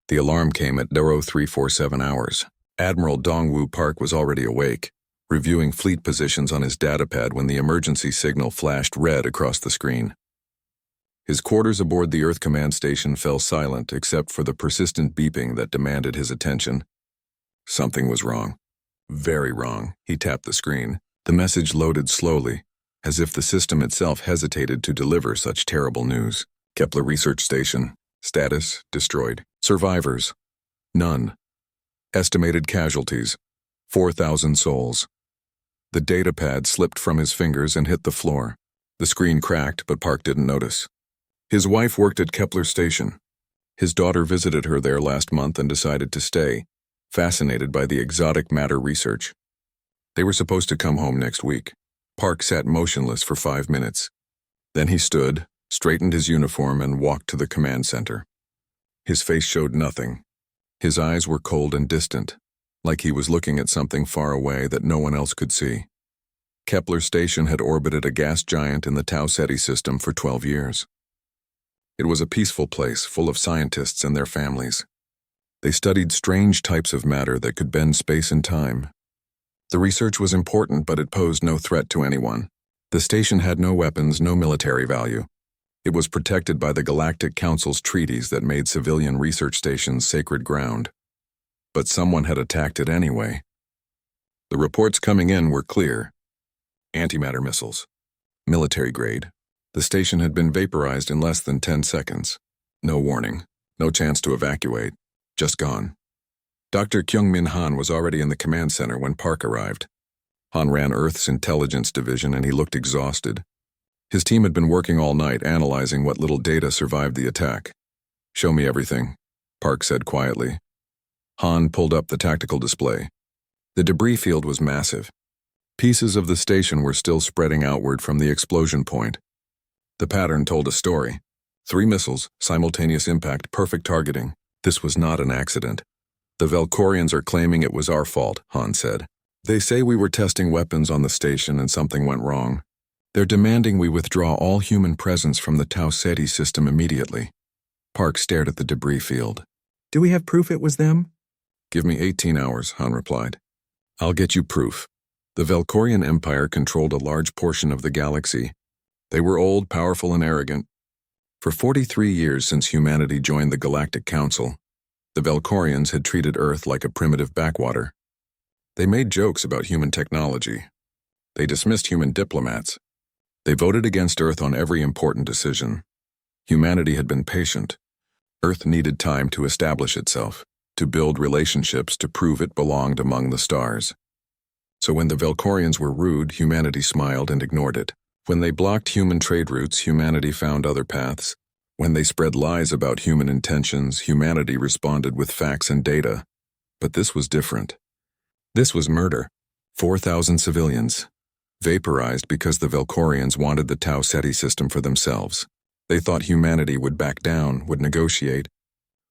The alarm came at 0347 hours. Admiral Dongwu Park was already awake, reviewing fleet positions on his datapad when the emergency signal flashed red across the screen. His quarters aboard the Earth Command Station fell silent except for the persistent beeping that demanded his attention. Something was wrong. Very wrong. He tapped the screen. The message loaded slowly, as if the system itself hesitated to deliver such terrible news. Kepler Research Station. Status: destroyed. Survivors: none. Estimated casualties: 4,000 souls. The datapad slipped from his fingers and hit the floor. The screen cracked, but Park didn't notice. His wife worked at Kepler Station. His daughter visited her there last month and decided to stay, fascinated by the exotic matter research. They were supposed to come home next week. Park sat motionless for 5 minutes. Then he stood, straightened his uniform, and walked to the command center. His face showed nothing. His eyes were cold and distant, like he was looking at something far away that no one else could see. Kepler Station had orbited a gas giant in the Tau Ceti system for 12 years. It was a peaceful place full of scientists and their families. They studied strange types of matter that could bend space and time. The research was important, but it posed no threat to anyone. The station had no weapons, no military value. It was protected by the Galactic Council's treaties that made civilian research stations sacred ground. But someone had attacked it anyway. The reports coming in were clear. Antimatter missiles. Military grade. The station had been vaporized in less than 10 seconds. No warning. No chance to evacuate. Just gone. Dr. Kyungmin Han was already in the command center when Park arrived. Han ran Earth's intelligence division and he looked exhausted. His team had been working all night analyzing what little data survived the attack. "Show me everything," Park said quietly. Han pulled up the tactical display. The debris field was massive. Pieces of the station were still spreading outward from the explosion point. The pattern told a story. 3 missiles, simultaneous impact, perfect targeting. This was not an accident. "The Velkorians are claiming it was our fault," Han said. "They say we were testing weapons on the station and something went wrong. They're demanding we withdraw all human presence from the Tau Ceti system immediately." Park stared at the debris field. "Do we have proof it was them?" "Give me 18 hours, Han replied. "I'll get you proof." The Velkorian Empire controlled a large portion of the galaxy. They were old, powerful, and arrogant. For 43 years since humanity joined the Galactic Council, the Velkorians had treated Earth like a primitive backwater. They made jokes about human technology. They dismissed human diplomats. They voted against Earth on every important decision. Humanity had been patient. Earth needed time to establish itself, to build relationships, to prove it belonged among the stars. So when the Velkorians were rude, humanity smiled and ignored it. When they blocked human trade routes, humanity found other paths. When they spread lies about human intentions, humanity responded with facts and data. But this was different. This was murder. 4,000 civilians. Vaporized because the Velkorians wanted the Tau Ceti system for themselves. They thought humanity would back down, would negotiate,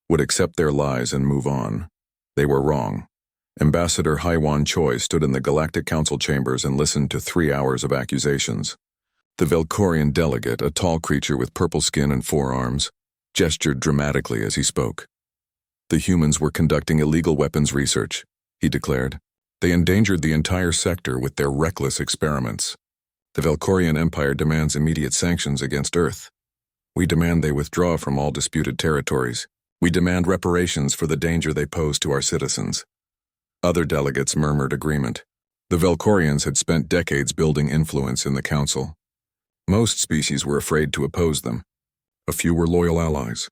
would accept their lies and move on. They were wrong. Ambassador Haiwan Choi stood in the Galactic Council chambers and listened to 3 hours of accusations. The Velkorian delegate, a tall creature with purple skin and 4 arms, gestured dramatically as he spoke. "The humans were conducting illegal weapons research," he declared. "They endangered the entire sector with their reckless experiments. The Velkorian Empire demands immediate sanctions against Earth. We demand they withdraw from all disputed territories. We demand reparations for the danger they pose to our citizens." Other delegates murmured agreement. The Velkorians had spent decades building influence in the Council. Most species were afraid to oppose them. A few were loyal allies.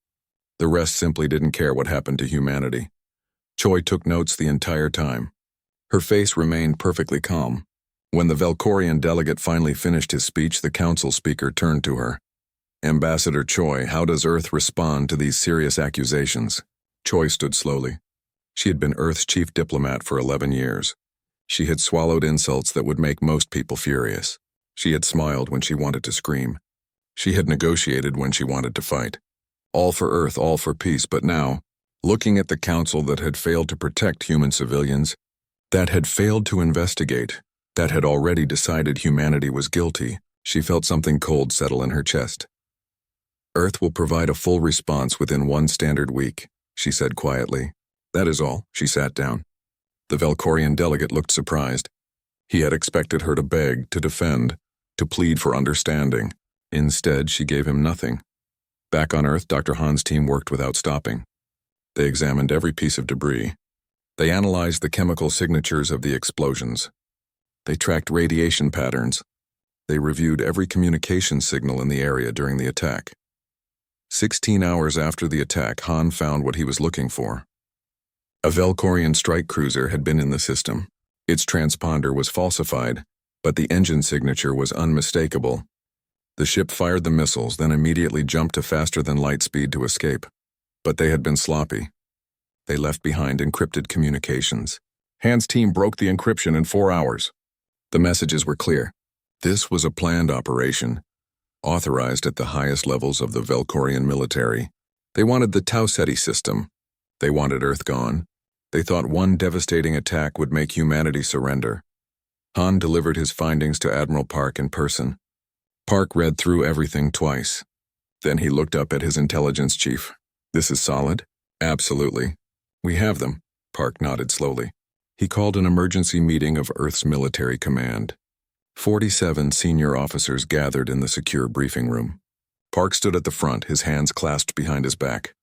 The rest simply didn't care what happened to humanity. Choi took notes the entire time. Her face remained perfectly calm. When the Velkorian delegate finally finished his speech, the council speaker turned to her. "Ambassador Choi, how does Earth respond to these serious accusations?" Choi stood slowly. She had been Earth's chief diplomat for 11 years. She had swallowed insults that would make most people furious. She had smiled when she wanted to scream. She had negotiated when she wanted to fight. All for Earth, all for peace, but now, looking at the council that had failed to protect human civilians, that had failed to investigate, that had already decided humanity was guilty, she felt something cold settle in her chest. "Earth will provide a full response within 1 standard week," she said quietly. That is all. She sat down. The Valkorian delegate looked surprised. He had expected her to beg, to defend, to plead for understanding. Instead, she gave him nothing. Back on Earth, Dr. Han's team worked without stopping. They examined every piece of debris. They analyzed the chemical signatures of the explosions. They tracked radiation patterns. They reviewed every communication signal in the area during the attack. 16 hours after the attack, Han found what he was looking for. A Valkorian strike cruiser had been in the system. Its transponder was falsified, but the engine signature was unmistakable. The ship fired the missiles, then immediately jumped to faster-than-light speed to escape. But they had been sloppy. They left behind encrypted communications. Han's team broke the encryption in 4 hours. The messages were clear. This was a planned operation, authorized at the highest levels of the Valkorian military. They wanted the Tau Ceti system. They wanted Earth gone. They thought one devastating attack would make humanity surrender. Han delivered his findings to Admiral Park in person. Park read through everything twice. Then he looked up at his intelligence chief. This is solid? Absolutely. We have them. Park nodded slowly. He called an emergency meeting of Earth's military command. 47 senior officers gathered in the secure briefing room. Park stood at the front, his hands clasped behind his back.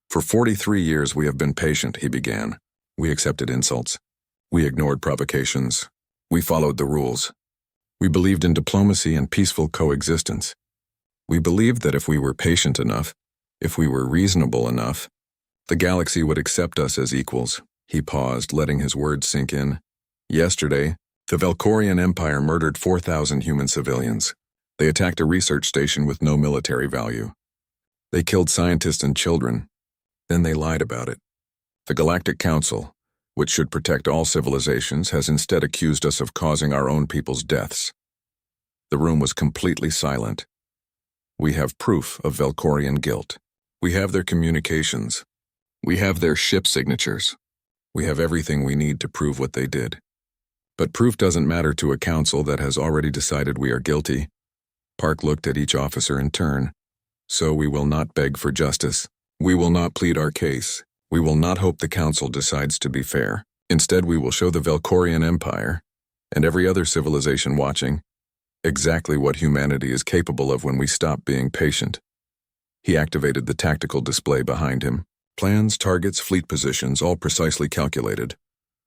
For 43 years we have been patient, he began. We accepted insults. We ignored provocations. We followed the rules. We believed in diplomacy and peaceful coexistence. We believed that if we were patient enough, if we were reasonable enough, the galaxy would accept us as equals. He paused, letting his words sink in. Yesterday, the Valkorian Empire murdered 4,000 human civilians. They attacked a research station with no military value. They killed scientists and children. Then they lied about it. The Galactic Council, which should protect all civilizations, has instead accused us of causing our own people's deaths. The room was completely silent. We have proof of Valkorian guilt. We have their communications. We have their ship signatures. We have everything we need to prove what they did. But proof doesn't matter to a council that has already decided we are guilty. Park looked at each officer in turn. So we will not beg for justice. We will not plead our case. We will not hope the council decides to be fair. Instead, we will show the Valkorian Empire, and every other civilization watching, exactly what humanity is capable of when we stop being patient. He activated the tactical display behind him. Plans, targets, fleet positions, all precisely calculated.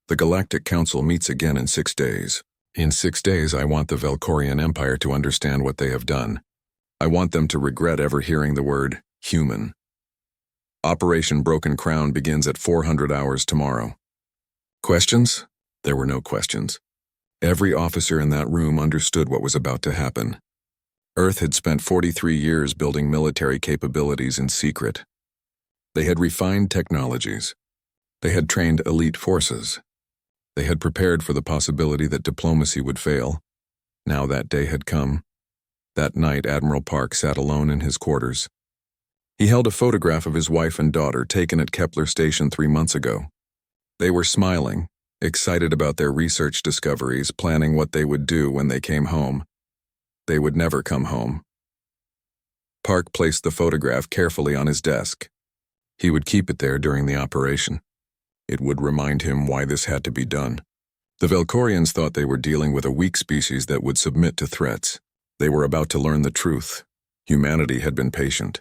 The Galactic Council meets again in 6 days. In 6 days, I want the Valkorian Empire to understand what they have done. I want them to regret ever hearing the word human. Operation Broken Crown begins at 400 hours tomorrow. Questions? There were no questions. Every officer in that room understood what was about to happen. Earth had spent 43 years building military capabilities in secret. They had refined technologies. They had trained elite forces. They had prepared for the possibility that diplomacy would fail. Now that day had come. That night, Admiral Park sat alone in his quarters. He held a photograph of his wife and daughter taken at Kepler Station 3 months ago. They were smiling, excited about their research discoveries, planning what they would do when they came home. They would never come home. Park placed the photograph carefully on his desk. He would keep it there during the operation. It would remind him why this had to be done. The Valkorians thought they were dealing with a weak species that would submit to threats. They were about to learn the truth. Humanity had been patient.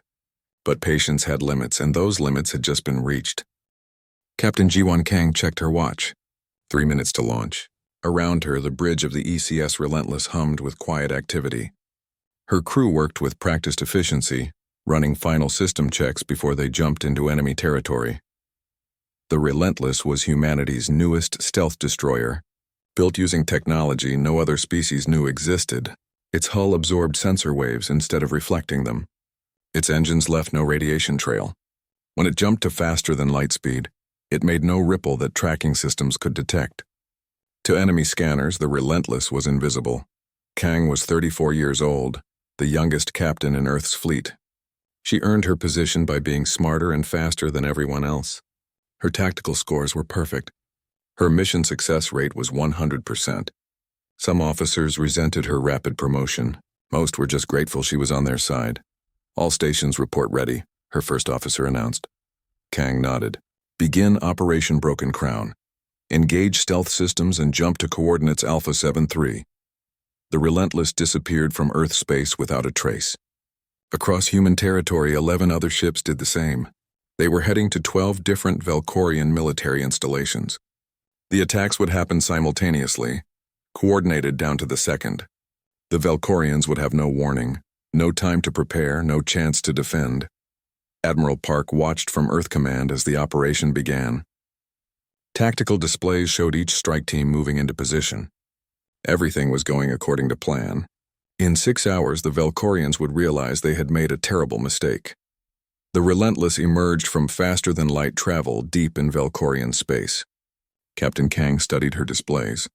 But patience had limits, and those limits had just been reached. Captain Jiwan Kang checked her watch. 3 minutes to launch. Around her, the bridge of the ECS Relentless hummed with quiet activity. Her crew worked with practiced efficiency, running final system checks before they jumped into enemy territory. The Relentless was humanity's newest stealth destroyer, built using technology no other species knew existed. Its hull absorbed sensor waves instead of reflecting them. Its engines left no radiation trail. When it jumped to faster than light speed, it made no ripple that tracking systems could detect. To enemy scanners, the Relentless was invisible. Kang was 34 years old, the youngest captain in Earth's fleet. She earned her position by being smarter and faster than everyone else. Her tactical scores were perfect. Her mission success rate was 100%. Some officers resented her rapid promotion. Most were just grateful she was on their side. All stations report ready, her first officer announced. Kang nodded. Begin Operation Broken Crown. Engage stealth systems and jump to coordinates Alpha 73. The Relentless disappeared from Earth space without a trace. Across human territory, 11 other ships did the same. They were heading to 12 different Velkorian military installations. The attacks would happen simultaneously, coordinated down to the second. The Velkorians would have no warning, no time to prepare, no chance to defend. Admiral Park watched from Earth Command as the operation began. Tactical displays showed each strike team moving into position. Everything was going according to plan. In 6 hours, the Velkorians would realize they had made a terrible mistake. The Relentless emerged from faster-than-light travel deep in Velkorian space. Captain Kang studied her displays.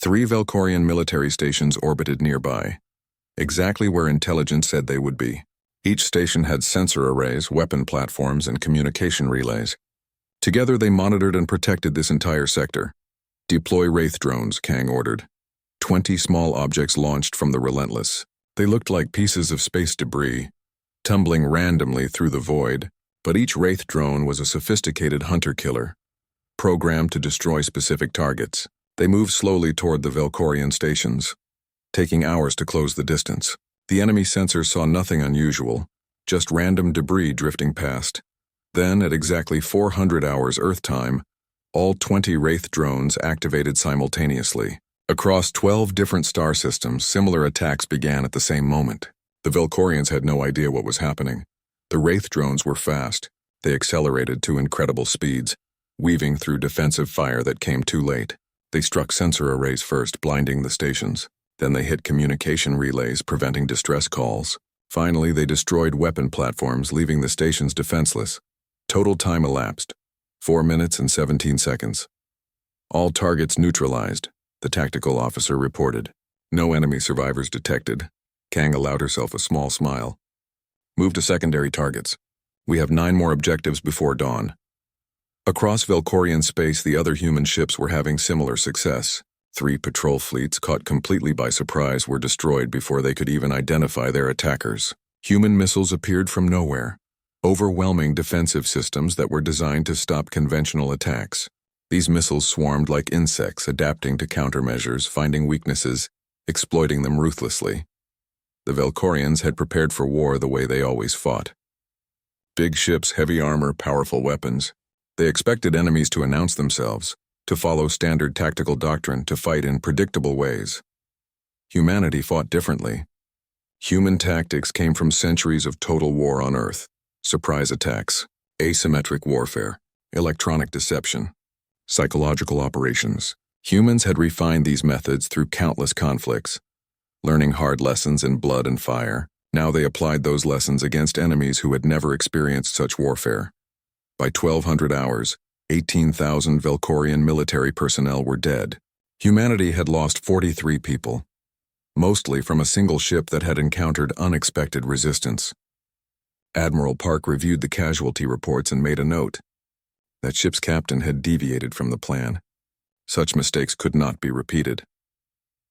3 Velkorian military stations orbited nearby, exactly where intelligence said they would be. Each station had sensor arrays, weapon platforms, and communication relays. Together they monitored and protected this entire sector. Deploy Wraith drones, Kang ordered. 20 small objects launched from the Relentless. They looked like pieces of space debris, tumbling randomly through the void, but each Wraith drone was a sophisticated hunter-killer, programmed to destroy specific targets. They moved slowly toward the Velkorian stations, taking hours to close the distance. The enemy sensors saw nothing unusual, just random debris drifting past. Then, at exactly 400 hours Earth time, all 20 Wraith drones activated simultaneously. Across 12 different star systems, similar attacks began at the same moment. The Velkorians had no idea what was happening. The Wraith drones were fast. They accelerated to incredible speeds, weaving through defensive fire that came too late. They struck sensor arrays first, blinding the stations. Then they hit communication relays, preventing distress calls. Finally, they destroyed weapon platforms, leaving the stations defenseless. Total time elapsed, 4 minutes and 17 seconds. All targets neutralized, the tactical officer reported. No enemy survivors detected. Kang allowed herself a small smile. Move to secondary targets. We have 9 more objectives before dawn. Across Velkorian space, the other human ships were having similar success. 3 patrol fleets, caught completely by surprise, were destroyed before they could even identify their attackers. Human missiles appeared from nowhere, overwhelming defensive systems that were designed to stop conventional attacks. These missiles swarmed like insects, adapting to countermeasures, finding weaknesses, exploiting them ruthlessly. The Velkorians had prepared for war the way they always fought. Big ships, heavy armor, powerful weapons. They expected enemies to announce themselves, to follow standard tactical doctrine, to fight in predictable ways. Humanity fought differently. Human tactics came from centuries of total war on Earth. Surprise attacks, asymmetric warfare, electronic deception, psychological operations. Humans had refined these methods through countless conflicts, learning hard lessons in blood and fire. Now they applied those lessons against enemies who had never experienced such warfare. By 1200 hours, 18,000 Velkorian military personnel were dead. Humanity had lost 43 people, mostly from a single ship that had encountered unexpected resistance. Admiral Park reviewed the casualty reports and made a note. That ship's captain had deviated from the plan. Such mistakes could not be repeated.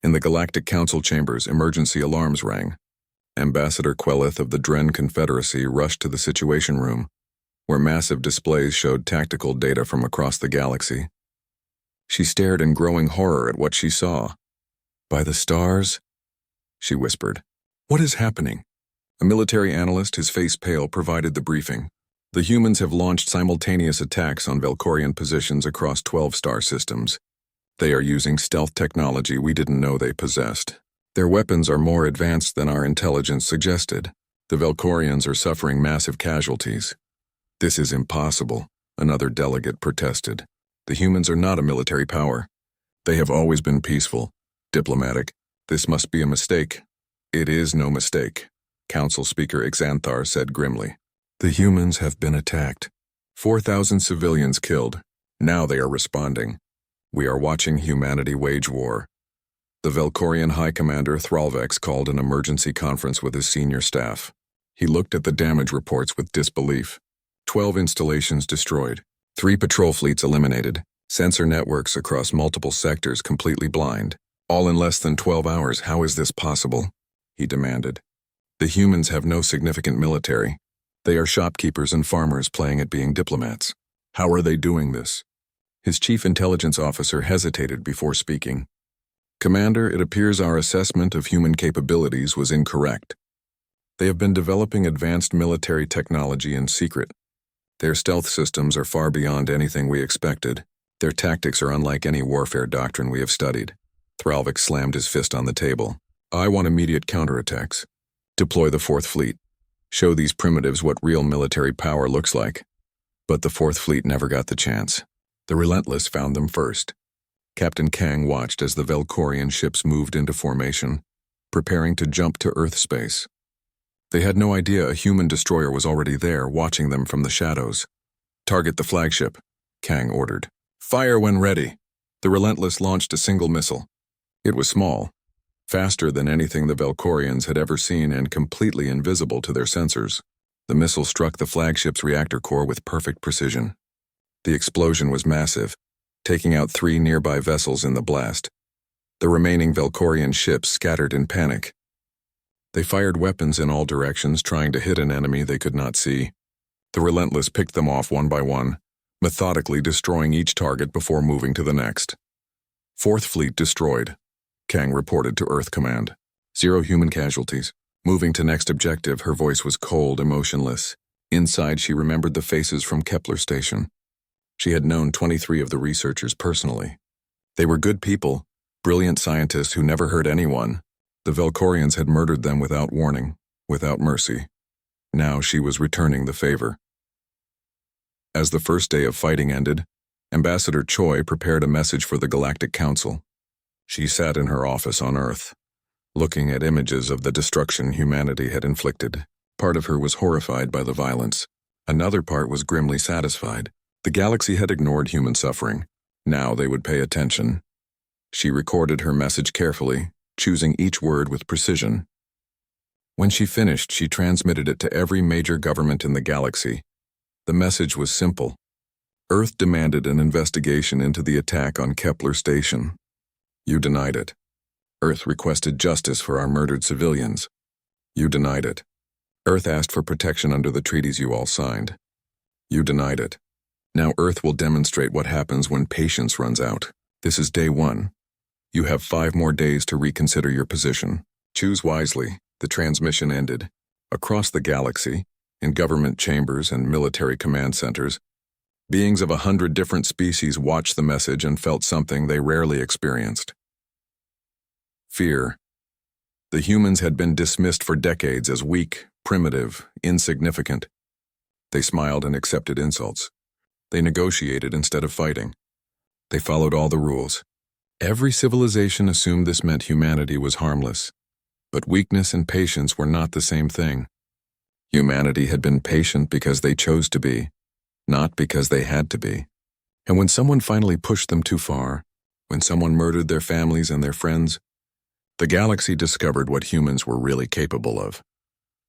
In the Galactic Council chambers, emergency alarms rang. Ambassador Quellith of the Dren Confederacy rushed to the Situation Room, where massive displays showed tactical data from across the galaxy. She stared in growing horror at what she saw. "By the stars," she whispered. "What is happening?" A military analyst, his face pale, provided the briefing. The humans have launched simultaneous attacks on Velkorian positions across 12 star systems. They are using stealth technology we didn't know they possessed. Their weapons are more advanced than our intelligence suggested. The Velkorians are suffering massive casualties. "This is impossible," another delegate protested. "The humans are not a military power. They have always been peaceful, diplomatic. This must be a mistake." "It is no mistake," Council Speaker Xanthar said grimly. "The humans have been attacked. 4,000 civilians killed. Now they are responding. We are watching humanity wage war." The Velkorian High Commander Thralvex called an emergency conference with his senior staff. He looked at the damage reports with disbelief. 12 installations destroyed, 3 patrol fleets eliminated, sensor networks across multiple sectors completely blind. All in less than 12 hours. How is this possible? He demanded. The humans have no significant military. They are shopkeepers and farmers playing at being diplomats. How are they doing this? His chief intelligence officer hesitated before speaking. Commander, it appears our assessment of human capabilities was incorrect. They have been developing advanced military technology in secret. Their stealth systems are far beyond anything we expected. Their tactics are unlike any warfare doctrine we have studied. Thralvik slammed his fist on the table. I want immediate counterattacks. Deploy the Fourth Fleet. Show these primitives what real military power looks like. But the Fourth Fleet never got the chance. The Relentless found them first. Captain Kang watched as the Velkorian ships moved into formation, preparing to jump to Earth space. They had no idea a human destroyer was already there, watching them from the shadows. Target the flagship, Kang ordered. Fire when ready. The Relentless launched a single missile. It was small, faster than anything the Velkorians had ever seen and completely invisible to their sensors. The missile struck the flagship's reactor core with perfect precision. The explosion was massive, taking out 3 nearby vessels in the blast. The remaining Velkorian ships scattered in panic. They fired weapons in all directions, trying to hit an enemy they could not see. The Relentless picked them off one by one, methodically destroying each target before moving to the next. Fourth Fleet destroyed, Kang reported to Earth Command. 0 human casualties. Moving to next objective, her voice was cold, emotionless. Inside, she remembered the faces from Kepler Station. She had known 23 of the researchers personally. They were good people, brilliant scientists who never hurt anyone. The Velkorians had murdered them without warning, without mercy. Now she was returning the favor. As the first day of fighting ended, Ambassador Choi prepared a message for the Galactic Council. She sat in her office on Earth, looking at images of the destruction humanity had inflicted. Part of her was horrified by the violence. Another part was grimly satisfied. The galaxy had ignored human suffering. Now they would pay attention. She recorded her message carefully, choosing each word with precision. When she finished, she transmitted it to every major government in the galaxy. The message was simple. Earth demanded an investigation into the attack on Kepler Station. You denied it. Earth requested justice for our murdered civilians. You denied it. Earth asked for protection under the treaties you all signed. You denied it. Now Earth will demonstrate what happens when patience runs out. This is day 1. You have 5 more days to reconsider your position. Choose wisely. The transmission ended. Across the galaxy, in government chambers and military command centers, beings of 100 different species watched the message and felt something they rarely experienced. Fear. The humans had been dismissed for decades as weak, primitive, insignificant. They smiled and accepted insults. They negotiated instead of fighting. They followed all the rules. Every civilization assumed this meant humanity was harmless. But weakness and patience were not the same thing. Humanity had been patient because they chose to be, not because they had to be. And when someone finally pushed them too far, when someone murdered their families and their friends, the galaxy discovered what humans were really capable of.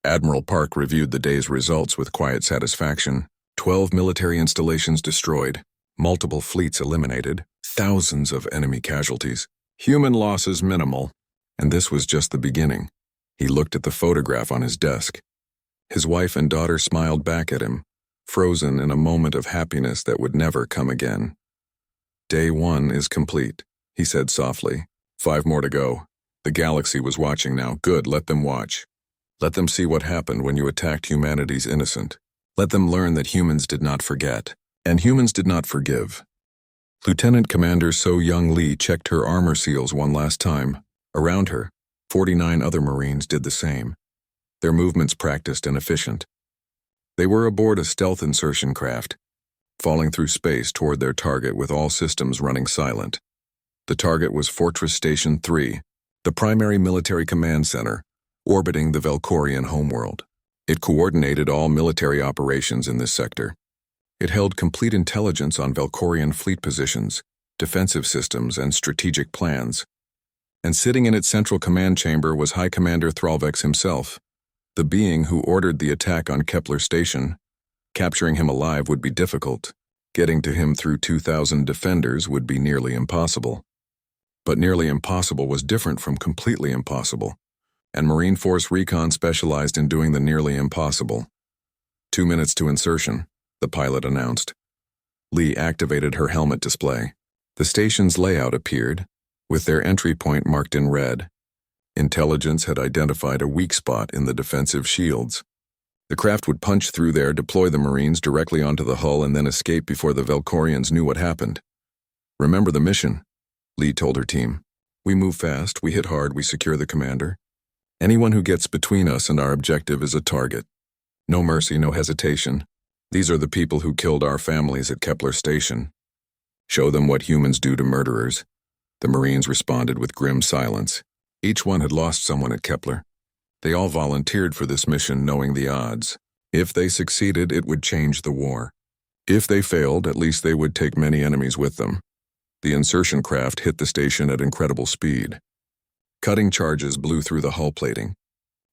Admiral Park reviewed the day's results with quiet satisfaction. 12 military installations destroyed, multiple fleets eliminated, thousands of enemy casualties, human losses minimal, and this was just the beginning. He looked at the photograph on his desk. His wife and daughter smiled back at him, frozen in a moment of happiness that would never come again. Day 1 is complete, he said softly. 5 more to go. The galaxy was watching now. Good, let them watch. Let them see what happened when you attacked humanity's innocent. Let them learn that humans did not forget, and humans did not forgive. Lieutenant Commander So Young Lee checked her armor seals one last time. Around her, 49 other Marines did the same. Their movements practiced and efficient. They were aboard a stealth insertion craft, falling through space toward their target with all systems running silent. The target was Fortress Station 3, the primary military command center, orbiting the Velkorian homeworld. It coordinated all military operations in this sector. It held complete intelligence on Velkorian fleet positions, defensive systems, and strategic plans. And sitting in its central command chamber was High Commander Thralvex himself, the being who ordered the attack on Kepler Station. Capturing him alive would be difficult. Getting to him through 2,000 defenders would be nearly impossible. But nearly impossible was different from completely impossible, and Marine Force Recon specialized in doing the nearly impossible. 2 minutes to insertion, the pilot announced. Lee activated her helmet display. The station's layout appeared, with their entry point marked in red. Intelligence had identified a weak spot in the defensive shields. The craft would punch through there, deploy the Marines directly onto the hull, and then escape before the Velkorians knew what happened. Remember the mission, Lee told her team. We move fast, we hit hard, we secure the commander. Anyone who gets between us and our objective is a target. No mercy, no hesitation. These are the people who killed our families at Kepler Station. Show them what humans do to murderers. The Marines responded with grim silence. Each one had lost someone at Kepler. They all volunteered for this mission knowing the odds. If they succeeded, it would change the war. If they failed, at least they would take many enemies with them. The insertion craft hit the station at incredible speed. Cutting charges blew through the hull plating.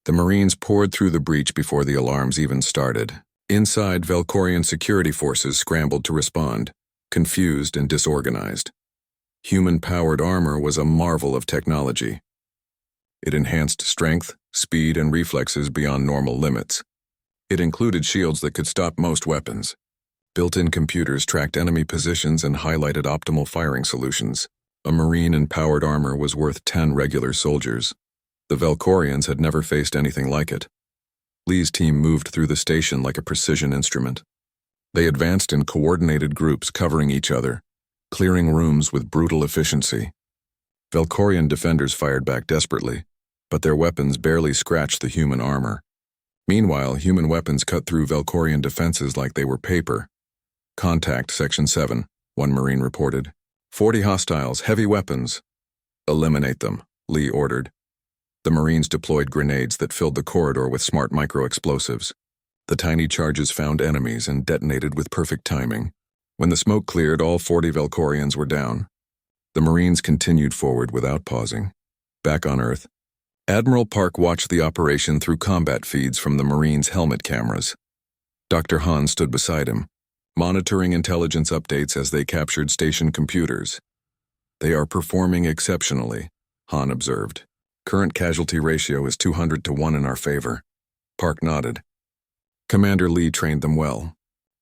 The Marines poured through the breach before the alarms even started. Inside, Velkorian security forces scrambled to respond, confused and disorganized. Human-powered armor was a marvel of technology. It enhanced strength, speed, and reflexes beyond normal limits. It included shields that could stop most weapons. Built-in computers tracked enemy positions and highlighted optimal firing solutions. A Marine in powered armor was worth 10 regular soldiers. The Velkorians had never faced anything like it. Lee's team moved through the station like a precision instrument. They advanced in coordinated groups covering each other, clearing rooms with brutal efficiency. Velkorian defenders fired back desperately, but their weapons barely scratched the human armor. Meanwhile, human weapons cut through Velkorian defenses like they were paper. Contact Section 7, one Marine reported. 40 hostiles, heavy weapons. Eliminate them, Lee ordered. The Marines deployed grenades that filled the corridor with smart micro-explosives. The tiny charges found enemies and detonated with perfect timing. When the smoke cleared, all 40 Velkorians were down. The Marines continued forward without pausing. Back on Earth, Admiral Park watched the operation through combat feeds from the Marines' helmet cameras. Dr. Han stood beside him, monitoring intelligence updates as they captured station computers. They are performing exceptionally, Han observed. Current casualty ratio is 200 to 1 in our favor. Park nodded. Commander Lee trained them well,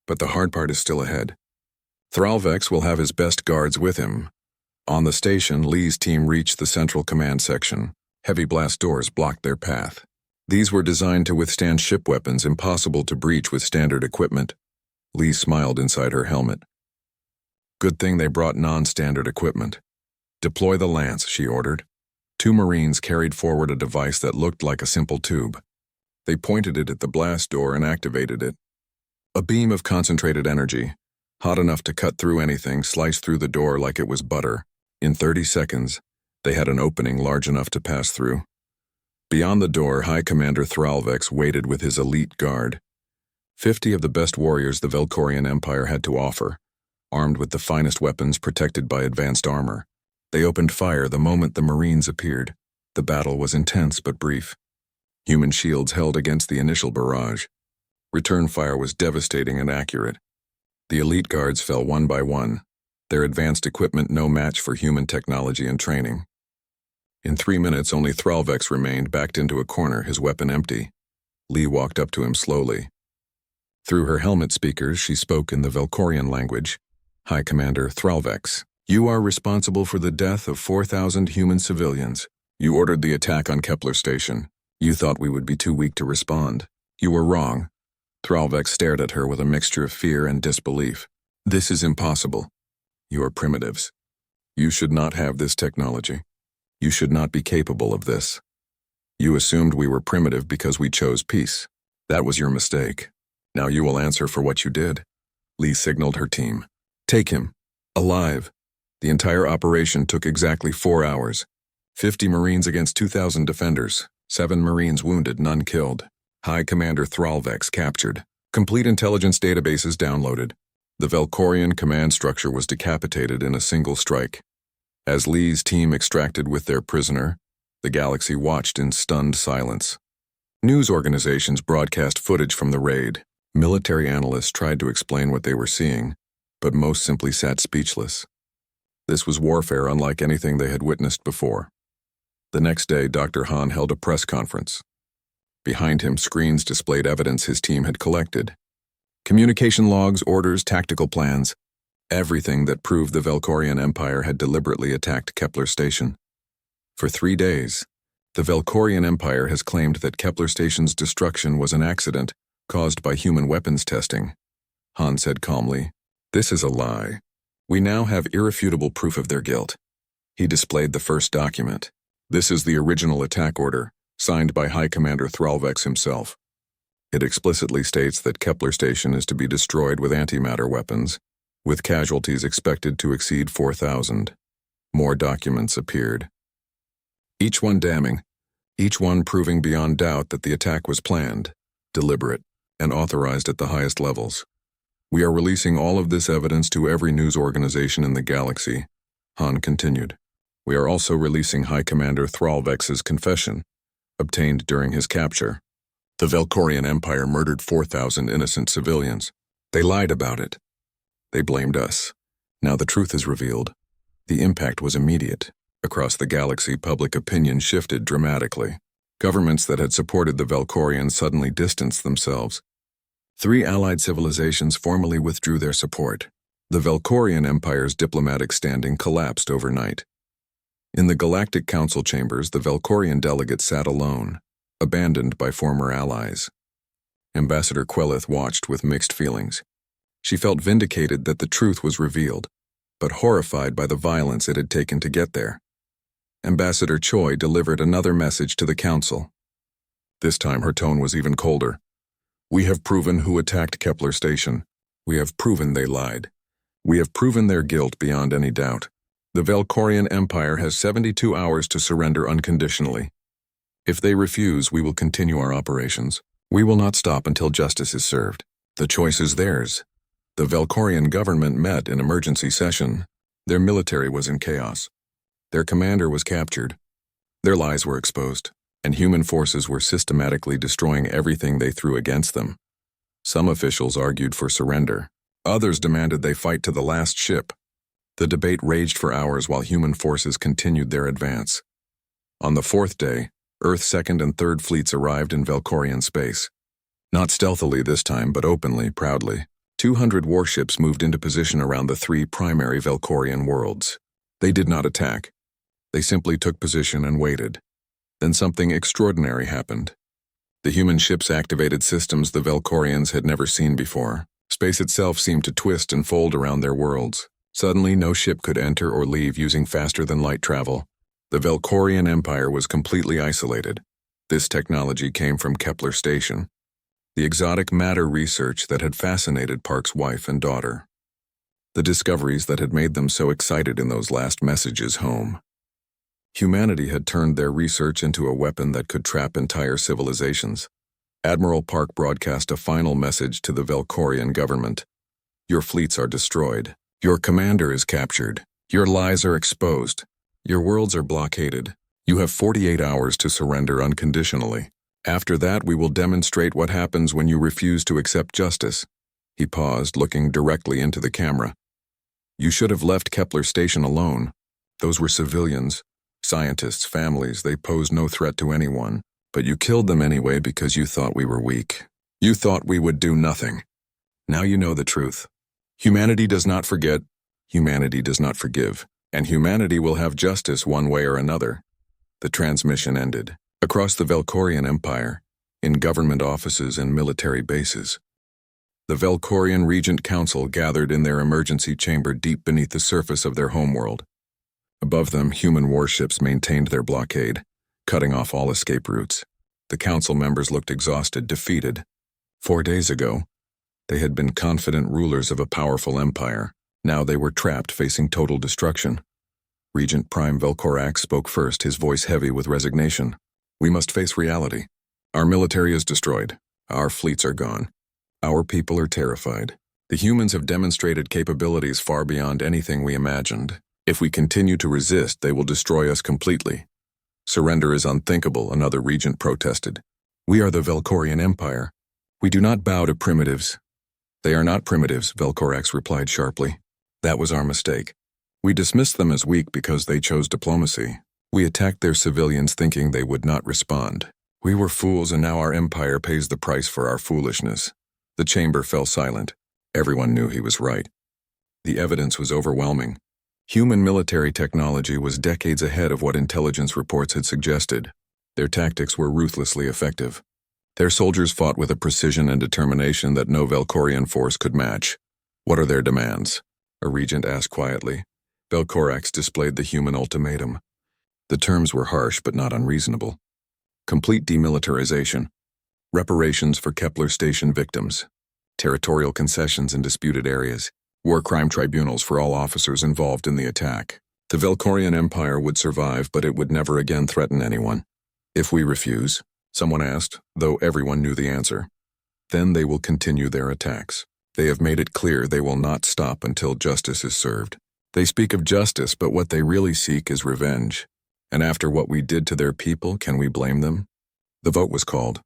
but the hard part is still ahead. Thralvex will have his best guards with him. On the station, Lee's team reached the central command section. Heavy blast doors blocked their path. These were designed to withstand ship weapons impossible to breach with standard equipment. Lee smiled inside her helmet. Good thing they brought non-standard equipment. Deploy the lance, she ordered. 2 Marines carried forward a device that looked like a simple tube. They pointed it at the blast door and activated it. A beam of concentrated energy, hot enough to cut through anything, sliced through the door like it was butter. In 30 seconds, they had an opening large enough to pass through. Beyond the door, High Commander Thralvex waited with his elite guard. 50 of the best warriors the Velkorian Empire had to offer, armed with the finest weapons protected by advanced armor. They opened fire the moment the Marines appeared. The battle was intense but brief. Human shields held against the initial barrage. Return fire was devastating and accurate. The elite guards fell one by one, their advanced equipment no match for human technology and training. In 3 minutes, only Thralvex remained, backed into a corner, his weapon empty. Lee walked up to him slowly. Through her helmet speakers, she spoke in the Velkorian language. High Commander Thralvex, you are responsible for the death of 4,000 human civilians. You ordered the attack on Kepler Station. You thought we would be too weak to respond. You were wrong. Thralvex stared at her with a mixture of fear and disbelief. This is impossible. You are primitives. You should not have this technology. You should not be capable of this. You assumed we were primitive because we chose peace. That was your mistake. Now you will answer for what you did. Lee signaled her team. Take him. Alive. The entire operation took exactly 4 hours. 50 Marines against 2,000 defenders. 7 Marines wounded, none killed. High Commander Thralvex captured. Complete intelligence databases downloaded. The Velkorian command structure was decapitated in a single strike. As Lee's team extracted with their prisoner, the galaxy watched in stunned silence. News organizations broadcast footage from the raid. Military analysts tried to explain what they were seeing, but most simply sat speechless. This was warfare unlike anything they had witnessed before. The next day, Dr. Han held a press conference. Behind him, screens displayed evidence his team had collected. Communication logs, orders, tactical plans. Everything that proved the Velkorian Empire had deliberately attacked Kepler Station. For 3 days, the Velkorian Empire has claimed that Kepler Station's destruction was an accident caused by human weapons testing. Han said calmly, "This is a lie. We now have irrefutable proof of their guilt." He displayed the first document. This is the original attack order, signed by High Commander Thralvex himself. It explicitly states that Kepler Station is to be destroyed with antimatter weapons, with casualties expected to exceed 4,000. More documents appeared. Each one damning, each one proving beyond doubt that the attack was planned, deliberate, and authorized at the highest levels. "We are releasing all of this evidence to every news organization in the galaxy," Han continued. "We are also releasing High Commander Thralvex's confession, obtained during his capture. The Velkorian Empire murdered 4,000 innocent civilians. They lied about it. They blamed us. Now the truth is revealed. The impact was immediate. Across the galaxy, public opinion shifted dramatically. Governments that had supported the Velkorians suddenly distanced themselves. 3 allied civilizations formally withdrew their support. The Velkorian Empire's diplomatic standing collapsed overnight. In the Galactic Council chambers, the Velkorian delegate sat alone, abandoned by former allies. Ambassador Quelith watched with mixed feelings. She felt vindicated that the truth was revealed, but horrified by the violence it had taken to get there. Ambassador Choi delivered another message to the council. This time her tone was even colder. "We have proven who attacked Kepler Station. We have proven they lied. We have proven their guilt beyond any doubt. The Velkorian Empire has 72 hours to surrender unconditionally. If they refuse, we will continue our operations. We will not stop until justice is served. The choice is theirs." The Velkorian government met in emergency session. Their military was in chaos. Their commander was captured. Their lies were exposed, and human forces were systematically destroying everything they threw against them. Some officials argued for surrender. Others demanded they fight to the last ship. The debate raged for hours while human forces continued their advance. On the 4th day, Earth's 2nd and 3rd fleets arrived in Velkorian space. Not stealthily this time, but openly, proudly. 200 warships moved into position around the 3 primary Velkorian worlds. They did not attack. They simply took position and waited. Then something extraordinary happened. The human ships activated systems the Velkorians had never seen before. Space itself seemed to twist and fold around their worlds. Suddenly, no ship could enter or leave using faster-than-light travel. The Velkorian Empire was completely isolated. This technology came from Kepler Station, the exotic matter research that had fascinated Park's wife and daughter. The discoveries that had made them so excited in those last messages home. Humanity had turned their research into a weapon that could trap entire civilizations. Admiral Park broadcast a final message to the Velkorian government. "Your fleets are destroyed. Your commander is captured. Your lies are exposed. Your worlds are blockaded. You have 48 hours to surrender unconditionally. After that, we will demonstrate what happens when you refuse to accept justice." He paused, looking directly into the camera. "You should have left Kepler Station alone. Those were civilians. Scientists, families, they posed no threat to anyone. But you killed them anyway because you thought we were weak. You thought we would do nothing. Now you know the truth. Humanity does not forget, humanity does not forgive, and humanity will have justice one way or another." The transmission ended. Across the Velkorian Empire, in government offices and military bases, the Velkorian Regent Council gathered in their emergency chamber deep beneath the surface of their homeworld. Above them, human warships maintained their blockade, cutting off all escape routes. The council members looked exhausted, defeated. 4 days ago, they had been confident rulers of a powerful empire. Now they were trapped, facing total destruction. Regent Prime Velkorak spoke first, his voice heavy with resignation. "We must face reality. Our military is destroyed. Our fleets are gone. Our people are terrified. The humans have demonstrated capabilities far beyond anything we imagined. If we continue to resist, they will destroy us completely. Surrender is unthinkable," another regent protested. "We are the Velkorian Empire. We do not bow to primitives." "They are not primitives," Velkorax replied sharply. "That was our mistake. We dismissed them as weak because they chose diplomacy. We attacked their civilians thinking they would not respond. We were fools, and now our empire pays the price for our foolishness. The chamber fell silent. Everyone knew he was right. The evidence was overwhelming. Human military technology was decades ahead of what intelligence reports had suggested. Their tactics were ruthlessly effective. Their soldiers fought with a precision and determination that no Velkorian force could match. "What are their demands?" a regent asked quietly. Velkorax displayed the human ultimatum. The terms were harsh but not unreasonable. Complete demilitarization, reparations for Kepler Station victims, territorial concessions in disputed areas, war crime tribunals for all officers involved in the attack. The Velkorian Empire would survive, but it would never again threaten anyone. "If we refuse," someone asked, though everyone knew the answer, "then they will continue their attacks. They have made it clear they will not stop until justice is served. They speak of justice, but what they really seek is revenge. And after what we did to their people, can we blame them?" The vote was called.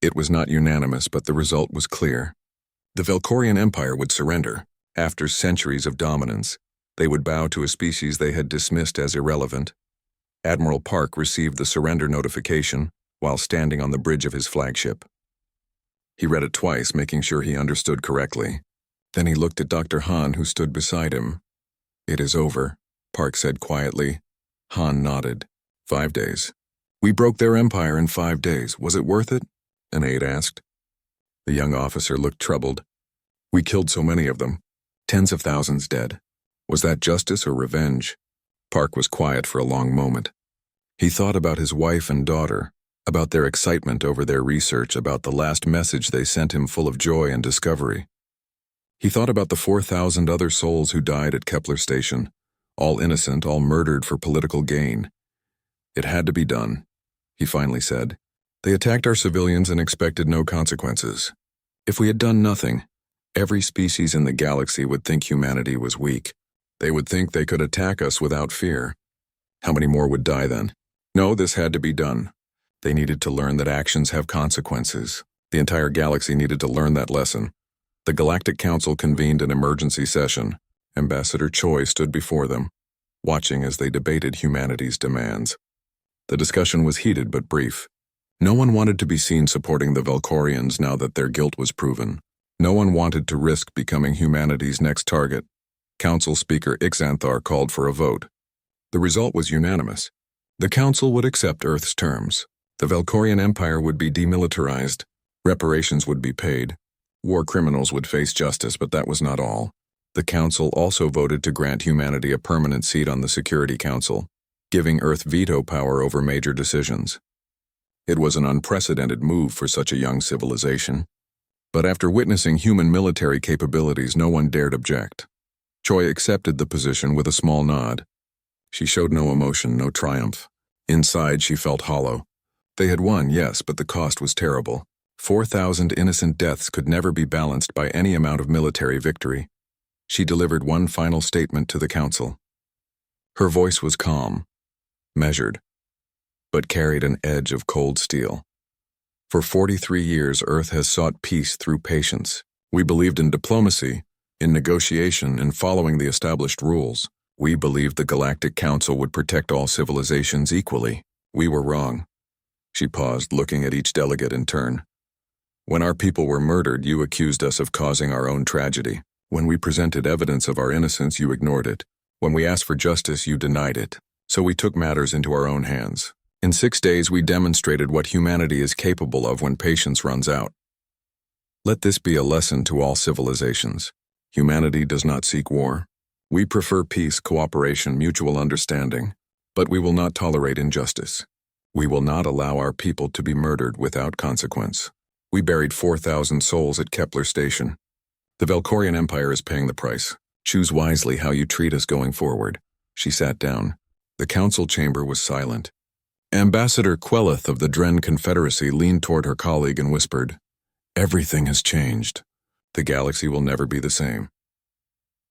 It was not unanimous, but the result was clear. The Velkorian Empire would surrender. After centuries of dominance, they would bow to a species they had dismissed as irrelevant. Admiral Park received the surrender notification while standing on the bridge of his flagship. He read it twice, making sure he understood correctly. Then he looked at Dr. Han, who stood beside him. "It is over," Park said quietly. Han nodded. 5 days. "We broke their empire in 5 days. Was it worth it?" an aide asked. The young officer looked troubled. "We killed so many of them. Tens of thousands dead. Was that justice or revenge?" Park was quiet for a long moment. He thought about his wife and daughter, about their excitement over their research, about the last message they sent him full of joy and discovery. He thought about the 4,000 other souls who died at Kepler Station, all innocent, all murdered for political gain. "It had to be done," he finally said. "They attacked our civilians and expected no consequences. If we had done nothing, every species in the galaxy would think humanity was weak. They would think they could attack us without fear. How many more would die then? No, this had to be done. They needed to learn that actions have consequences. The entire galaxy needed to learn that lesson." The Galactic Council convened an emergency session. Ambassador Choi stood before them, watching as they debated humanity's demands. The discussion was heated but brief. No one wanted to be seen supporting the Velkorians now that their guilt was proven. No one wanted to risk becoming humanity's next target. Council Speaker Ixanthar called for a vote. The result was unanimous. The Council would accept Earth's terms. The Velkorian Empire would be demilitarized. Reparations would be paid. War criminals would face justice, but that was not all. The Council also voted to grant humanity a permanent seat on the Security Council, giving Earth veto power over major decisions. It was an unprecedented move for such a young civilization. But after witnessing human military capabilities, no one dared object. Choi accepted the position with a small nod. She showed no emotion, no triumph. Inside, she felt hollow. They had won, yes, but the cost was terrible. 4,000 innocent deaths could never be balanced by any amount of military victory. She delivered one final statement to the Council. Her voice was calm, measured, but carried an edge of cold steel. For 43 years, Earth has sought peace through patience. We believed in diplomacy, in negotiation, and following the established rules. We believed the Galactic Council would protect all civilizations equally. We were wrong. She paused, looking at each delegate in turn. When our people were murdered, you accused us of causing our own tragedy. When we presented evidence of our innocence, you ignored it. When we asked for justice, you denied it. So we took matters into our own hands. In 6 days, we demonstrated what humanity is capable of when patience runs out. Let this be a lesson to all civilizations. Humanity does not seek war. We prefer peace, cooperation, mutual understanding. But we will not tolerate injustice. We will not allow our people to be murdered without consequence. We buried 4,000 souls at Kepler Station. The Velkorian Empire is paying the price. Choose wisely how you treat us going forward. She sat down. The council chamber was silent. Ambassador Queleth of the Dren Confederacy leaned toward her colleague and whispered, "Everything has changed. The galaxy will never be the same."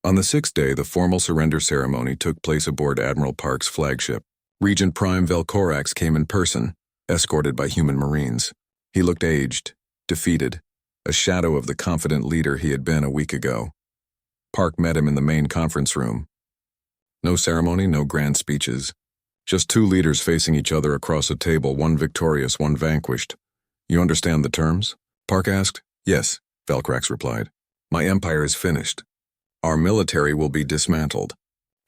On the 6th day, the formal surrender ceremony took place aboard Admiral Park's flagship. Regent Prime Velkorax came in person, escorted by human marines. He looked aged, defeated, a shadow of the confident leader he had been a week ago. Park met him in the main conference room. No ceremony, no grand speeches. Just two leaders facing each other across a table, one victorious, one vanquished. "You understand the terms?" Park asked. "Yes." Velcrax replied. My empire is finished. Our military will be dismantled.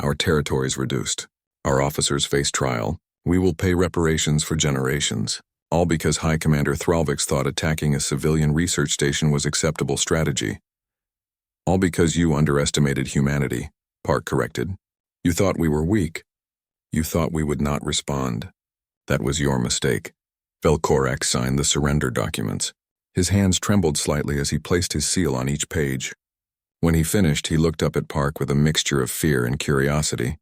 Our territories reduced. Our officers face trial. We will pay reparations for generations. All because High Commander Thralvix thought attacking a civilian research station was acceptable strategy. All because you underestimated humanity, Park corrected. You thought we were weak. You thought we would not respond. That was your mistake. Velcrax signed the surrender documents. His hands trembled slightly as he placed his seal on each page. When he finished, he looked up at Park with a mixture of fear and curiosity.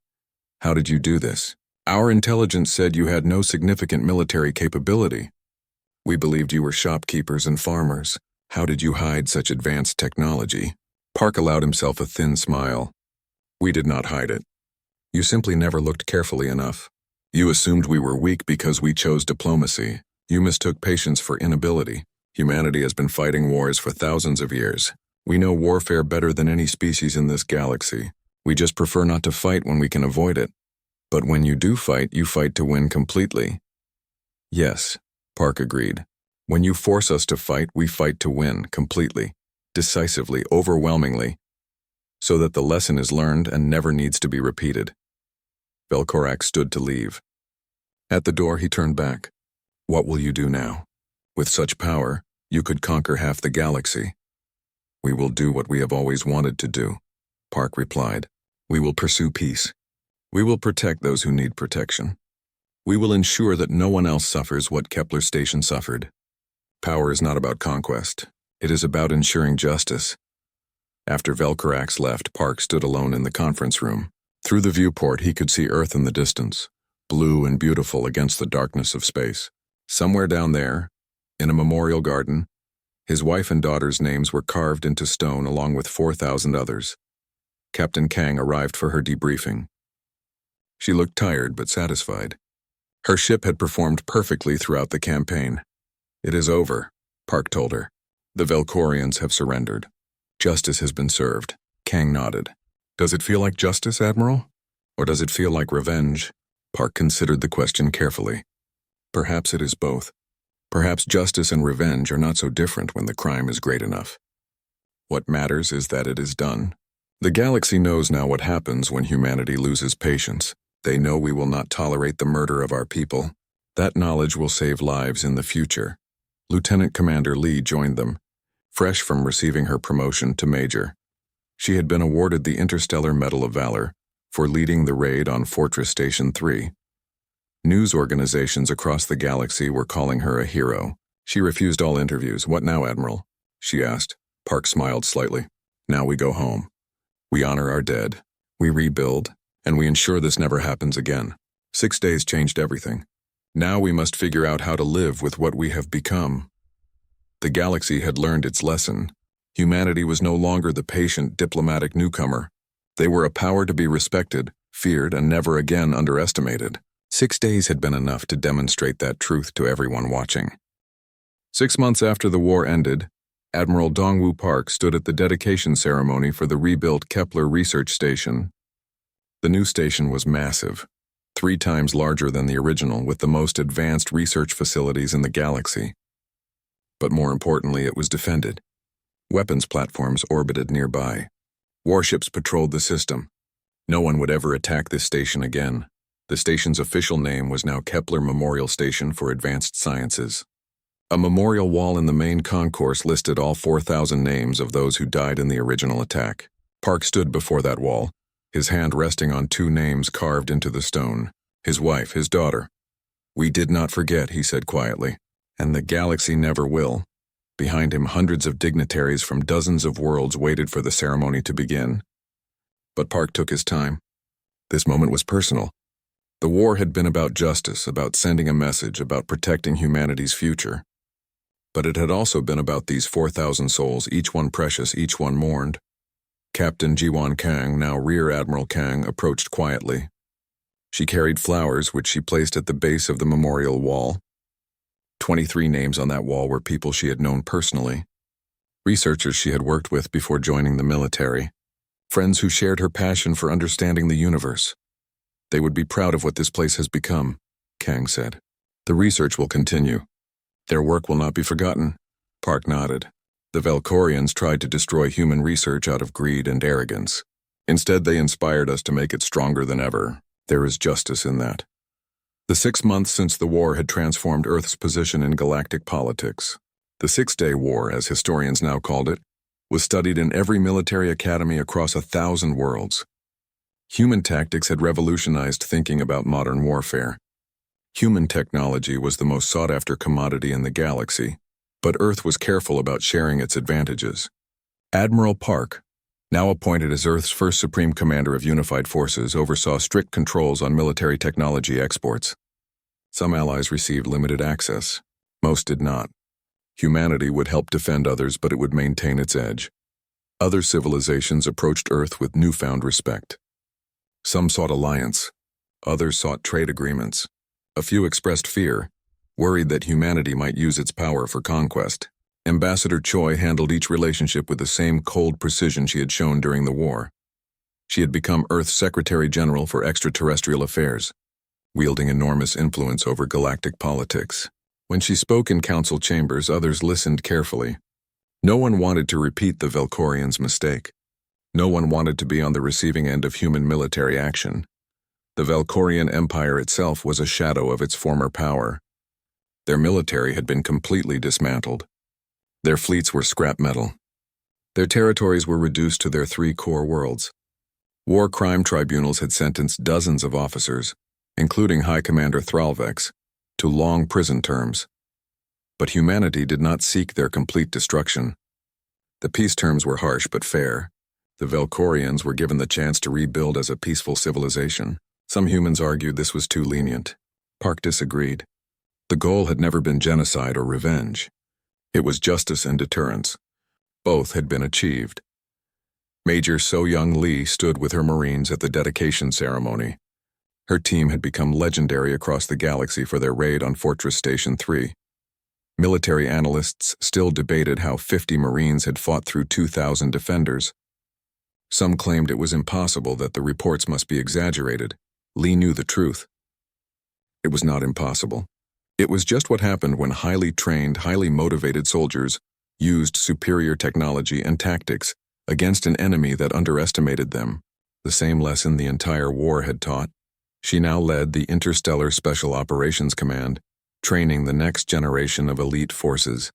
How did you do this? Our intelligence said you had no significant military capability. We believed you were shopkeepers and farmers. How did you hide such advanced technology? Park allowed himself a thin smile. We did not hide it. You simply never looked carefully enough. You assumed we were weak because we chose diplomacy. You mistook patience for inability. Humanity has been fighting wars for thousands of years. We know warfare better than any species in this galaxy. We just prefer not to fight when we can avoid it. But when you do fight, you fight to win completely. Yes, Park agreed. When you force us to fight, we fight to win completely, decisively, overwhelmingly, so that the lesson is learned and never needs to be repeated. Velcrax stood to leave. At the door, he turned back. What will you do now? With such power, you could conquer half the galaxy. We will do what we have always wanted to do, Park replied. We will pursue peace. We will protect those who need protection. We will ensure that no one else suffers what Kepler Station suffered. Power is not about conquest. It is about ensuring justice. After Velcrax left, Park stood alone in the conference room. Through the viewport, he could see Earth in the distance, blue and beautiful against the darkness of space. Somewhere down there, in a memorial garden, his wife and daughter's names were carved into stone along with 4,000 others. Captain Kang arrived for her debriefing. She looked tired but satisfied. Her ship had performed perfectly throughout the campaign. It is over, Park told her. The Velcorians have surrendered. Justice has been served. Kang nodded. Does it feel like justice, Admiral? Or does it feel like revenge? Park considered the question carefully. Perhaps it is both. Perhaps justice and revenge are not so different when the crime is great enough. What matters is that it is done. The galaxy knows now what happens when humanity loses patience. They know we will not tolerate the murder of our people. That knowledge will save lives in the future. Lieutenant Commander Lee joined them, fresh from receiving her promotion to Major. She had been awarded the Interstellar Medal of Valor for leading the raid on Fortress Station 3. News organizations across the galaxy were calling her a hero. She refused all interviews. What now, Admiral? She asked. Park smiled slightly. Now we go home. We honor our dead. We rebuild, and we ensure this never happens again. 6 days changed everything. Now we must figure out how to live with what we have become. The galaxy had learned its lesson. Humanity was no longer the patient, diplomatic newcomer. They were a power to be respected, feared, and never again underestimated. 6 days had been enough to demonstrate that truth to everyone watching. 6 months after the war ended, Admiral Dongwu Park stood at the dedication ceremony for the rebuilt Kepler Research Station. The new station was massive, 3 times larger than the original, with the most advanced research facilities in the galaxy. But more importantly, it was defended. Weapons platforms orbited nearby. Warships patrolled the system. No one would ever attack this station again. The station's official name was now Kepler Memorial Station for Advanced Sciences. A memorial wall in the main concourse listed all 4,000 names of those who died in the original attack. Park stood before that wall, his hand resting on 2 names carved into the stone. His wife, his daughter. We did not forget, he said quietly, and the galaxy never will. Behind him, hundreds of dignitaries from dozens of worlds waited for the ceremony to begin. But Park took his time. This moment was personal. The war had been about justice, about sending a message, about protecting humanity's future. But it had also been about these 4,000 souls, each one precious, each one mourned. Captain Jiwan Kang, now Rear Admiral Kang, approached quietly. She carried flowers, which she placed at the base of the memorial wall. 23 names on that wall were people she had known personally, researchers she had worked with before joining the military, friends who shared her passion for understanding the universe. They would be proud of what this place has become, Kang said. The research will continue. Their work will not be forgotten. Park nodded. The Valkorians tried to destroy human research out of greed and arrogance. Instead, they inspired us to make it stronger than ever. There is justice in that. The 6 months since the war had transformed Earth's position in galactic politics. The Six-Day War, as historians now called it, was studied in every military academy across 1,000 worlds. Human tactics had revolutionized thinking about modern warfare. Human technology was the most sought-after commodity in the galaxy, but Earth was careful about sharing its advantages. Admiral Park, now appointed as Earth's first Supreme Commander of Unified Forces, oversaw strict controls on military technology exports. Some allies received limited access. Most did not. Humanity would help defend others, but it would maintain its edge. Other civilizations approached Earth with newfound respect. Some sought alliance. Others sought trade agreements. A few expressed fear, worried that humanity might use its power for conquest. Ambassador Choi handled each relationship with the same cold precision she had shown during the war. She had become Earth's Secretary General for Extraterrestrial Affairs, wielding enormous influence over galactic politics. When she spoke in council chambers, others listened carefully. No one wanted to repeat the Valkorians' mistake. No one wanted to be on the receiving end of human military action. The Valkorian Empire itself was a shadow of its former power. Their military had been completely dismantled. Their fleets were scrap metal. Their territories were reduced to their 3 core worlds. War crime tribunals had sentenced dozens of officers, including High Commander Thralvex, to long prison terms. But humanity did not seek their complete destruction. The peace terms were harsh but fair. The Valkorians were given the chance to rebuild as a peaceful civilization. Some humans argued this was too lenient. Park disagreed. The goal had never been genocide or revenge. It was justice and deterrence. Both had been achieved. Major So-Young Lee stood with her Marines at the dedication ceremony. Her team had become legendary across the galaxy for their raid on Fortress Station 3. Military analysts still debated how 50 Marines had fought through 2,000 defenders. Some claimed it was impossible, that the reports must be exaggerated. Lee knew the truth. It was not impossible. It was just what happened when highly trained, highly motivated soldiers used superior technology and tactics against an enemy that underestimated them. The same lesson the entire war had taught. She now led the Interstellar Special Operations Command, training the next generation of elite forces.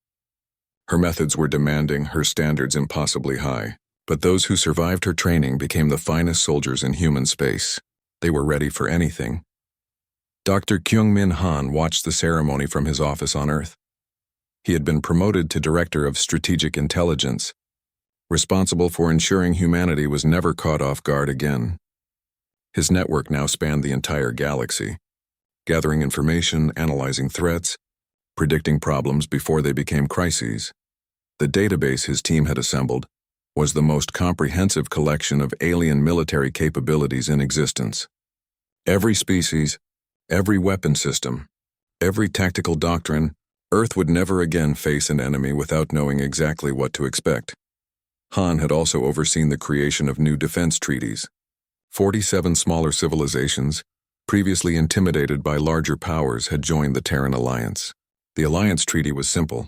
Her methods were demanding, her standards impossibly high, but those who survived her training became the finest soldiers in human space. They were ready for anything. Dr. Kyung-Min Han watched the ceremony from his office on Earth. He had been promoted to Director of Strategic Intelligence, responsible for ensuring humanity was never caught off guard again. His network now spanned the entire galaxy, gathering information, analyzing threats, predicting problems before they became crises. The database his team had assembled was the most comprehensive collection of alien military capabilities in existence. Every species, every weapon system, every tactical doctrine, Earth would never again face an enemy without knowing exactly what to expect. Han had also overseen the creation of new defense treaties. 47 smaller civilizations, previously intimidated by larger powers, had joined the Terran Alliance. The alliance treaty was simple.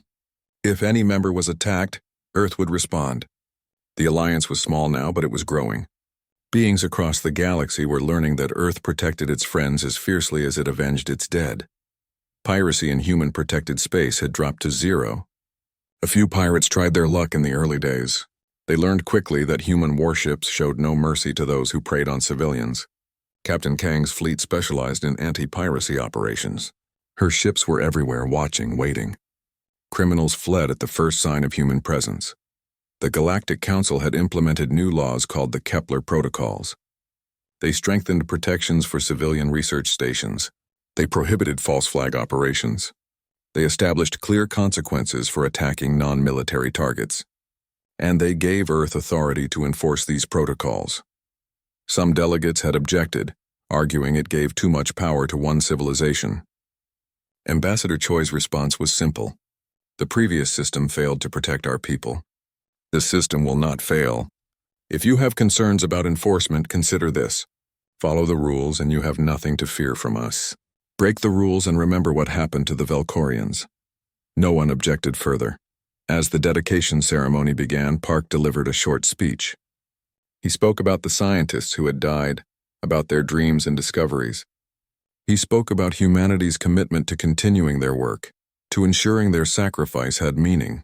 If any member was attacked, Earth would respond. The alliance was small now, but it was growing. Beings across the galaxy were learning that Earth protected its friends as fiercely as it avenged its dead. Piracy in human-protected space had dropped to 0. A few pirates tried their luck in the early days. They learned quickly that human warships showed no mercy to those who preyed on civilians. Captain Kang's fleet specialized in anti-piracy operations. Her ships were everywhere, watching, waiting. Criminals fled at the first sign of human presence. The Galactic Council had implemented new laws called the Kepler Protocols. They strengthened protections for civilian research stations. They prohibited false flag operations. They established clear consequences for attacking non-military targets. And they gave Earth authority to enforce these protocols. Some delegates had objected, arguing it gave too much power to one civilization. Ambassador Choi's response was simple. The previous system failed to protect our people. This system will not fail. If you have concerns about enforcement, consider this. Follow the rules and you have nothing to fear from us. Break the rules and remember what happened to the Valkorians. No one objected further. As the dedication ceremony began, Park delivered a short speech. He spoke about the scientists who had died, about their dreams and discoveries. He spoke about humanity's commitment to continuing their work, to ensuring their sacrifice had meaning.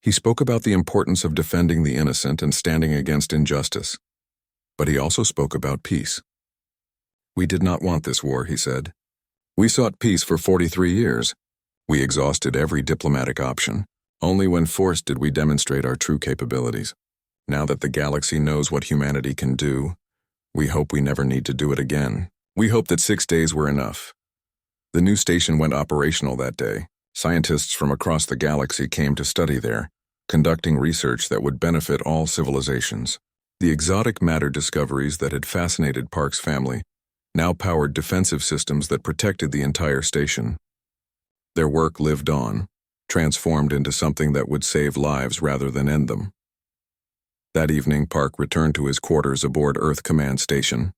He spoke about the importance of defending the innocent and standing against injustice. But he also spoke about peace. "We did not want this war," he said. "We sought peace for 43 years. We exhausted every diplomatic option. Only when forced did we demonstrate our true capabilities. Now that the galaxy knows what humanity can do, we hope we never need to do it again. We hope that 6 days were enough." The new station went operational that day. Scientists from across the galaxy came to study there, conducting research that would benefit all civilizations. The exotic matter discoveries that had fascinated Park's family now powered defensive systems that protected the entire station. Their work lived on, transformed into something that would save lives rather than end them. That evening, Park returned to his quarters aboard Earth Command Station.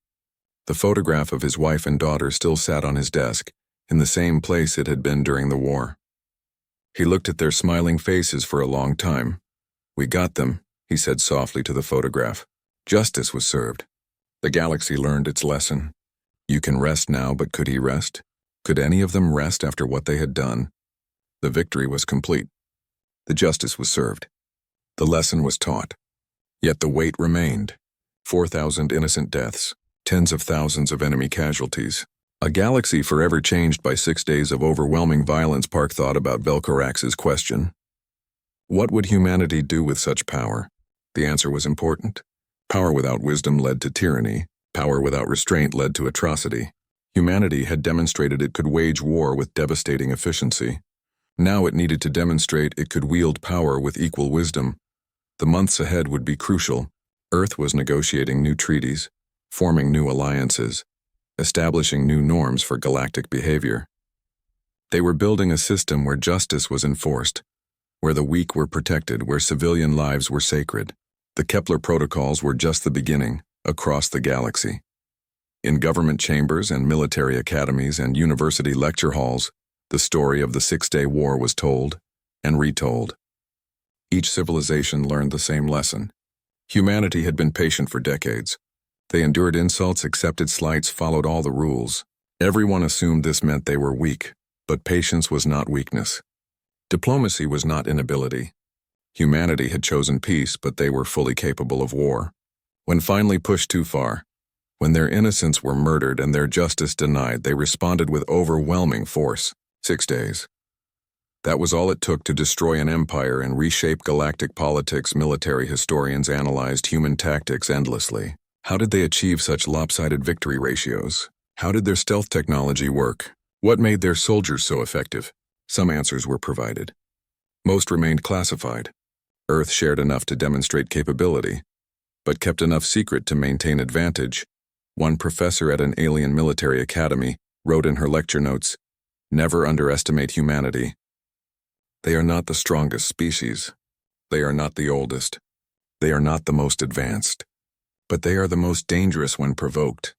The photograph of his wife and daughter still sat on his desk, in the same place it had been during the war. He looked at their smiling faces for a long time. "We got them," he said softly to the photograph. "Justice was served. The galaxy learned its lesson. You can rest now, but could he rest? Could any of them rest after what they had done? The victory was complete. The justice was served. The lesson was taught. Yet the weight remained. 4,000 innocent deaths, tens of thousands of enemy casualties. A galaxy forever changed by 6 days of overwhelming violence." Park thought about Velcorax's question. What would humanity do with such power? The answer was important. Power without wisdom led to tyranny. Power without restraint led to atrocity. Humanity had demonstrated it could wage war with devastating efficiency. Now it needed to demonstrate it could wield power with equal wisdom. The months ahead would be crucial. Earth was negotiating new treaties, forming new alliances, establishing new norms for galactic behavior. They were building a system where justice was enforced, where the weak were protected, where civilian lives were sacred. The Kepler protocols were just the beginning, across the galaxy. In government chambers and military academies and university lecture halls, the story of the 6-day war was told and retold. Each civilization learned the same lesson. Humanity had been patient for decades. They endured insults, accepted slights, followed all the rules. Everyone assumed this meant they were weak, but patience was not weakness. Diplomacy was not inability. Humanity had chosen peace, but they were fully capable of war. When finally pushed too far, when their innocents were murdered and their justice denied, they responded with overwhelming force. 6 days. That was all it took to destroy an empire and reshape galactic politics. Military historians analyzed human tactics endlessly. How did they achieve such lopsided victory ratios? How did their stealth technology work? What made their soldiers so effective? Some answers were provided. Most remained classified. Earth shared enough to demonstrate capability, but kept enough secret to maintain advantage. One professor at an alien military academy wrote in her lecture notes, "Never underestimate humanity. They are not the strongest species. They are not the oldest. They are not the most advanced. But they are the most dangerous when provoked."